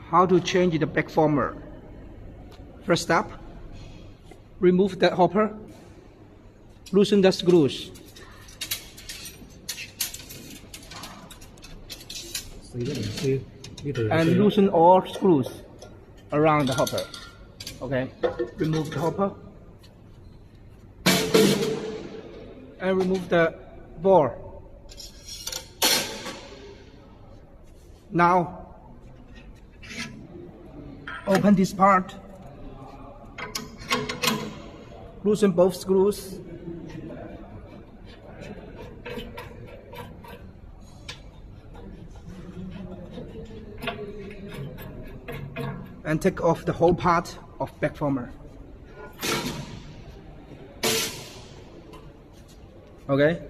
how to change the back former. First step, remove the hopper, loosen the screws, and loosen all screws around the hopper. Okay, remove the hopper and remove the bore. Now open this part, loosen both screws, and take off the whole part of back former. Okay.